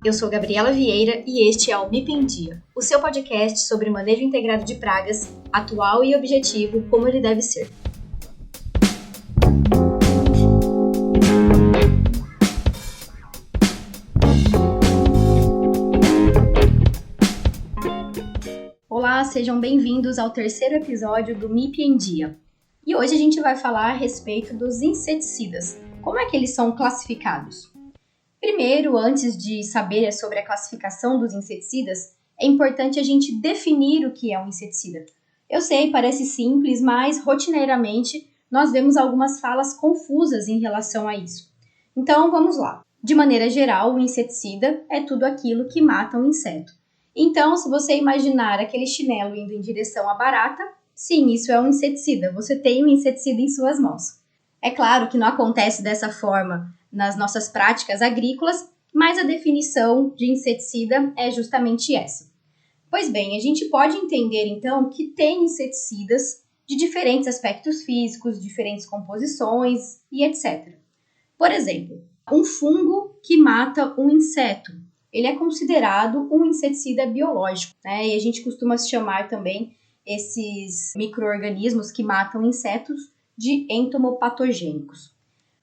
Eu sou Gabriela Vieira e este é o MIP em Dia, o seu podcast sobre manejo integrado de pragas, atual e objetivo, como ele deve ser. Olá, sejam bem-vindos ao terceiro episódio do MIP em Dia. E hoje a gente vai falar a respeito dos inseticidas. Como é que eles são classificados? Primeiro, antes de saber sobre a classificação dos inseticidas, é importante a gente definir o que é um inseticida. Eu sei, parece simples, mas rotineiramente nós vemos algumas falas confusas em relação a isso. Então, vamos lá. De maneira geral, o inseticida é tudo aquilo que mata um inseto. Então, se você imaginar aquele chinelo indo em direção à barata, sim, isso é um inseticida. Você tem um inseticida em suas mãos. É claro que não acontece dessa forma nas nossas práticas agrícolas, mas a definição de inseticida é justamente essa. Pois bem, a gente pode entender então que tem inseticidas de diferentes aspectos físicos, diferentes composições e etc. Por exemplo, um fungo que mata um inseto, ele é considerado um inseticida biológico, né? E a gente costuma chamar também esses micro-organismos que matam insetos de entomopatogênicos.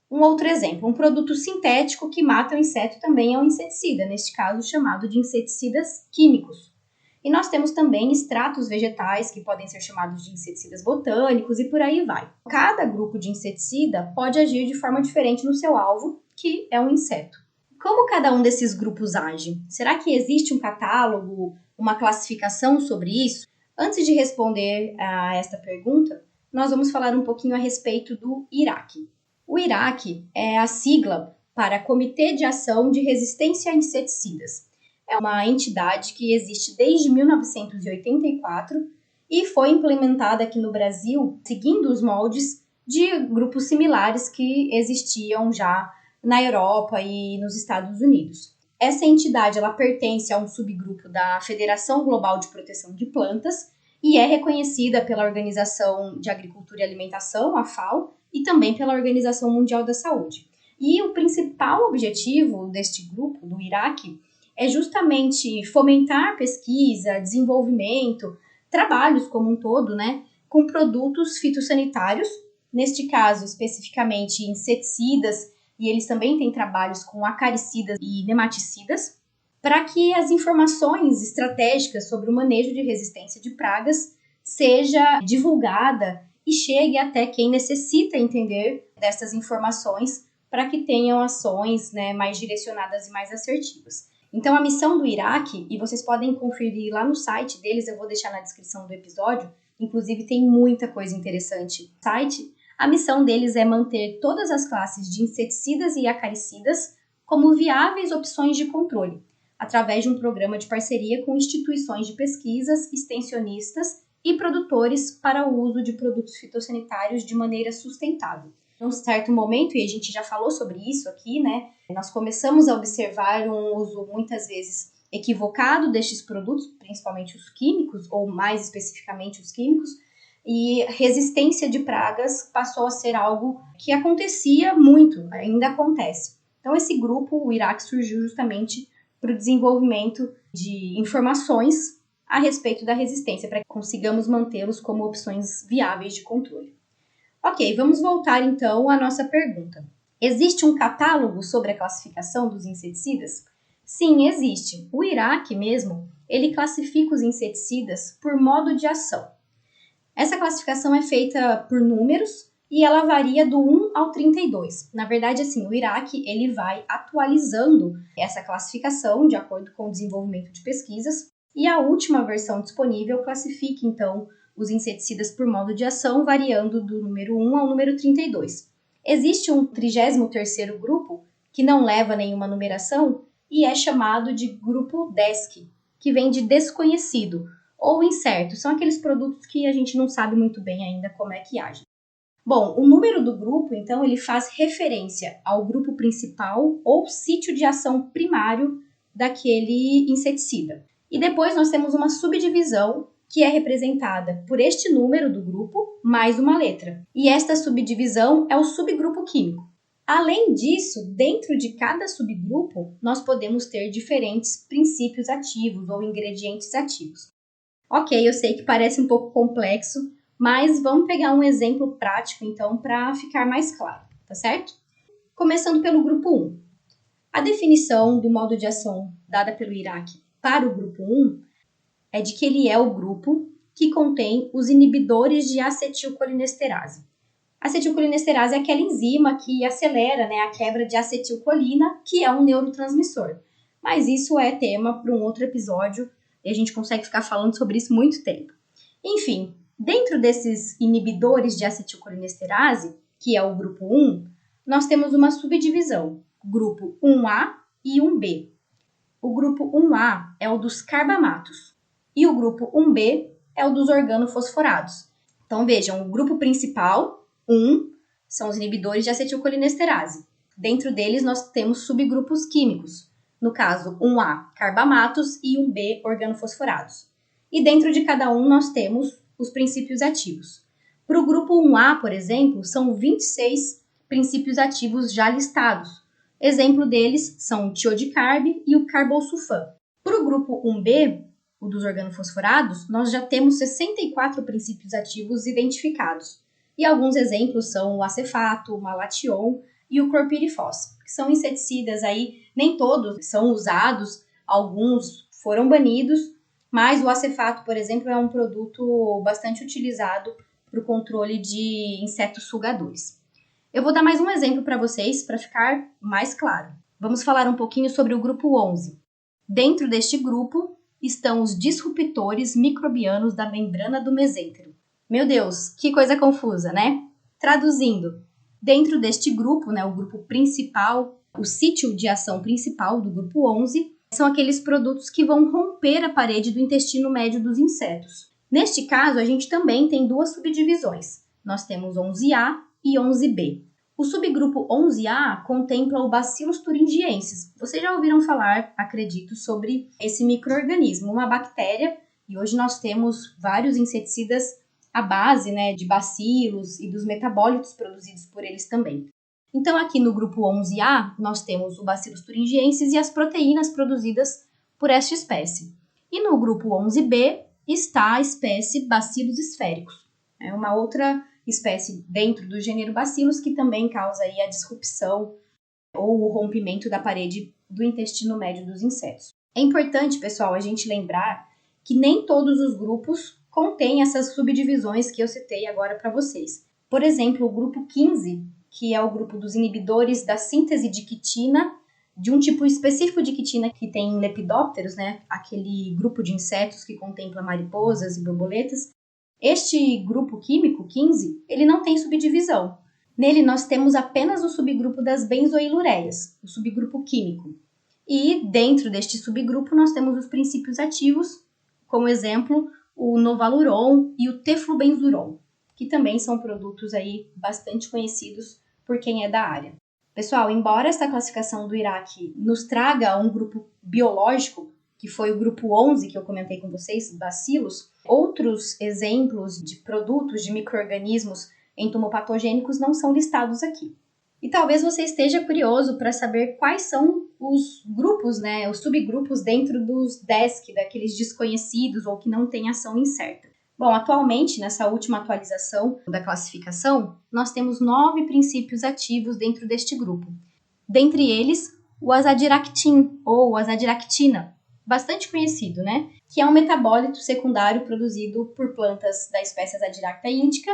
Um outro exemplo, um produto sintético que mata o inseto também é um inseticida, neste caso chamado de inseticidas químicos. E nós temos também extratos vegetais que podem ser chamados de inseticidas botânicos e por aí vai. Cada grupo de inseticida pode agir de forma diferente no seu alvo, que é um inseto. Como cada um desses grupos age? Será que existe um catálogo, uma classificação sobre isso? Antes de responder a esta pergunta, nós vamos falar um pouquinho a respeito do IRAC. O IRAC é a sigla para Comitê de Ação de Resistência a Inseticidas. É uma entidade que existe desde 1984 e foi implementada aqui no Brasil seguindo os moldes de grupos similares que existiam já na Europa e nos Estados Unidos. Essa entidade ela pertence a um subgrupo da Federação Global de Proteção de Plantas e é reconhecida pela Organização de Agricultura e Alimentação, a FAO, e também pela Organização Mundial da Saúde. E o principal objetivo deste grupo, do IRAC, é justamente fomentar pesquisa, desenvolvimento, trabalhos como um todo, com produtos fitossanitários, neste caso especificamente inseticidas, e eles também têm trabalhos com acaricidas e nematicidas, para que as informações estratégicas sobre o manejo de resistência de pragas seja divulgada e chegue até quem necessita entender dessas informações para que tenham ações mais direcionadas e mais assertivas. Então, a missão do IRAC, e vocês podem conferir lá no site deles, eu vou deixar na descrição do episódio, inclusive tem muita coisa interessante no site. A missão deles é manter todas as classes de inseticidas e acaricidas como viáveis opções de controle, através de um programa de parceria com instituições de pesquisas, extensionistas e produtores para o uso de produtos fitossanitários de maneira sustentável. Num certo momento, e a gente já falou sobre isso aqui, nós começamos a observar um uso muitas vezes equivocado destes produtos, principalmente os químicos, ou mais especificamente os químicos, e resistência de pragas passou a ser algo que acontecia muito, ainda acontece. Então, esse grupo, o IRAC, surgiu justamente para o desenvolvimento de informações a respeito da resistência, para que consigamos mantê-los como opções viáveis de controle. Ok, vamos voltar então à nossa pergunta. Existe um catálogo sobre a classificação dos inseticidas? Sim, existe. O IRAC mesmo, ele classifica os inseticidas por modo de ação. Essa classificação é feita por números e ela varia do 1 ao 32. Na verdade, o IRAC ele vai atualizando essa classificação de acordo com o desenvolvimento de pesquisas e a última versão disponível classifica, então, os inseticidas por modo de ação, variando do número 1 ao número 32. Existe um 33º grupo, que não leva nenhuma numeração, e é chamado de grupo DESC, que vem de desconhecido, ou incerto. São aqueles produtos que a gente não sabe muito bem ainda como é que agem. Bom, o número do grupo, então, ele faz referência ao grupo principal ou sítio de ação primário daquele inseticida. E depois nós temos uma subdivisão que é representada por este número do grupo mais uma letra. E esta subdivisão é o subgrupo químico. Além disso, dentro de cada subgrupo, nós podemos ter diferentes princípios ativos ou ingredientes ativos. Ok, eu sei que parece um pouco complexo, mas vamos pegar um exemplo prático, então, para ficar mais claro, tá certo? Começando pelo grupo 1. A definição do modo de ação dada pelo Iraque para o grupo 1 é de que ele é o grupo que contém os inibidores de acetilcolinesterase. A acetilcolinesterase é aquela enzima que acelera, a quebra de acetilcolina, que é um neurotransmissor. Mas isso é tema para um outro episódio e a gente consegue ficar falando sobre isso muito tempo. Enfim, dentro desses inibidores de acetilcolinesterase, que é o grupo 1, nós temos uma subdivisão, grupo 1A e 1B. O grupo 1A é o dos carbamatos e o grupo 1B é o dos organofosforados. Então vejam, o grupo principal, 1, são os inibidores de acetilcolinesterase. Dentro deles nós temos subgrupos químicos, no caso 1A, carbamatos e 1B, organofosforados. E dentro de cada um nós temos os princípios ativos. Para o grupo 1A, por exemplo, são 26 princípios ativos já listados. Exemplo deles são o tiodicarb e o carbosulfan. Para o grupo 1B, o dos organofosforados, nós já temos 64 princípios ativos identificados. E alguns exemplos são o acefato, o malation e o clorpirifos, que são inseticidas aí, nem todos são usados, alguns foram banidos, mas o acefato, por exemplo, é um produto bastante utilizado para o controle de insetos sugadores. Eu vou dar mais um exemplo para vocês, para ficar mais claro. Vamos falar um pouquinho sobre o grupo 11. Dentro deste grupo estão os disruptores microbianos da membrana do mesêntero. Meu Deus, que coisa confusa, né? Traduzindo, dentro deste grupo, o grupo principal, o sítio de ação principal do grupo 11, são aqueles produtos que vão romper a parede do intestino médio dos insetos. Neste caso, a gente também tem duas subdivisões. Nós temos 11A e 11B. O subgrupo 11A contempla o Bacillus thuringiensis. Vocês já ouviram falar, acredito, sobre esse micro-organismo, uma bactéria, e hoje nós temos vários inseticidas à base de bacilos e dos metabólitos produzidos por eles também. Então, aqui no grupo 11A, nós temos o Bacillus thuringiensis e as proteínas produzidas por esta espécie. E no grupo 11B está a espécie Bacillus esféricos. É uma outra espécie dentro do gênero Bacillus que também causa aí a disrupção ou o rompimento da parede do intestino médio dos insetos. É importante, pessoal, a gente lembrar que nem todos os grupos contêm essas subdivisões que eu citei agora para vocês. Por exemplo, o grupo 15, que é o grupo dos inibidores da síntese de quitina, de um tipo específico de quitina que tem em lepidópteros, aquele grupo de insetos que contempla mariposas e borboletas. Este grupo químico, 15, ele não tem subdivisão. Nele nós temos apenas o subgrupo das benzoilureias, o subgrupo químico. E dentro deste subgrupo nós temos os princípios ativos, como exemplo, o novaluron e o teflubenzuron, que também são produtos aí bastante conhecidos por quem é da área. Pessoal, embora esta classificação do Iraque nos traga um grupo biológico, que foi o grupo 11 que eu comentei com vocês, bacilos, outros exemplos de produtos de micro-organismos entomopatogênicos não são listados aqui. E talvez você esteja curioso para saber quais são os grupos, os subgrupos dentro dos DESC, daqueles desconhecidos ou que não têm ação incerta. Bom, atualmente, nessa última atualização da classificação, nós temos 9 princípios ativos dentro deste grupo. Dentre eles, o azadiractin, ou azadiractina, bastante conhecido, que é um metabólito secundário produzido por plantas da espécie Azadiracta indica,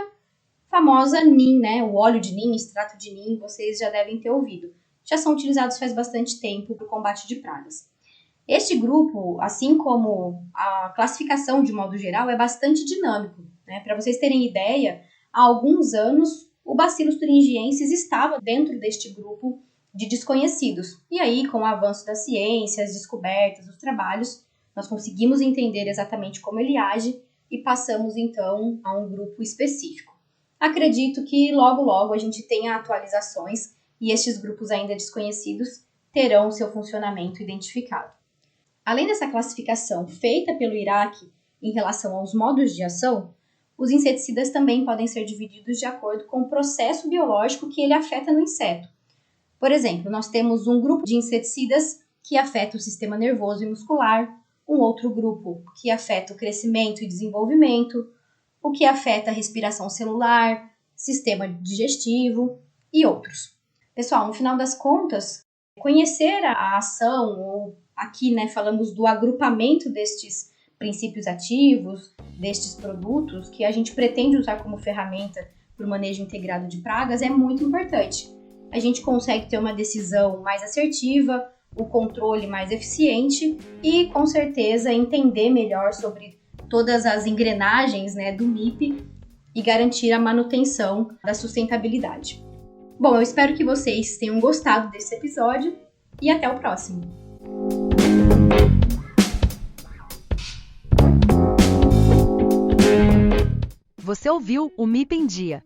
famosa NIM, o óleo de NIM, extrato de NIM, vocês já devem ter ouvido. Já são utilizados faz bastante tempo para o combate de pragas. Este grupo, assim como a classificação de modo geral, é bastante dinâmico. Para vocês terem ideia, há alguns anos o Bacillus thuringiensis estava dentro deste grupo de desconhecidos. E aí, com o avanço da ciência, as descobertas, os trabalhos, nós conseguimos entender exatamente como ele age e passamos então a um grupo específico. Acredito que logo logo a gente tenha atualizações e estes grupos ainda desconhecidos terão seu funcionamento identificado. Além dessa classificação feita pelo Iraque em relação aos modos de ação, os inseticidas também podem ser divididos de acordo com o processo biológico que ele afeta no inseto. Por exemplo, nós temos um grupo de inseticidas que afeta o sistema nervoso e muscular, um outro grupo que afeta o crescimento e desenvolvimento, o que afeta a respiração celular, sistema digestivo e outros. Pessoal, no final das contas, conhecer a ação, ou aqui, falamos do agrupamento destes princípios ativos, destes produtos que a gente pretende usar como ferramenta para o manejo integrado de pragas é muito importante. A gente consegue ter uma decisão mais assertiva, o controle mais eficiente e, com certeza, entender melhor sobre todas as engrenagens do MIP e garantir a manutenção da sustentabilidade. Bom, eu espero que vocês tenham gostado desse episódio e até o próximo. Você ouviu o MIP em Dia.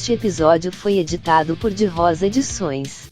Este episódio foi editado por De Rosa Edições.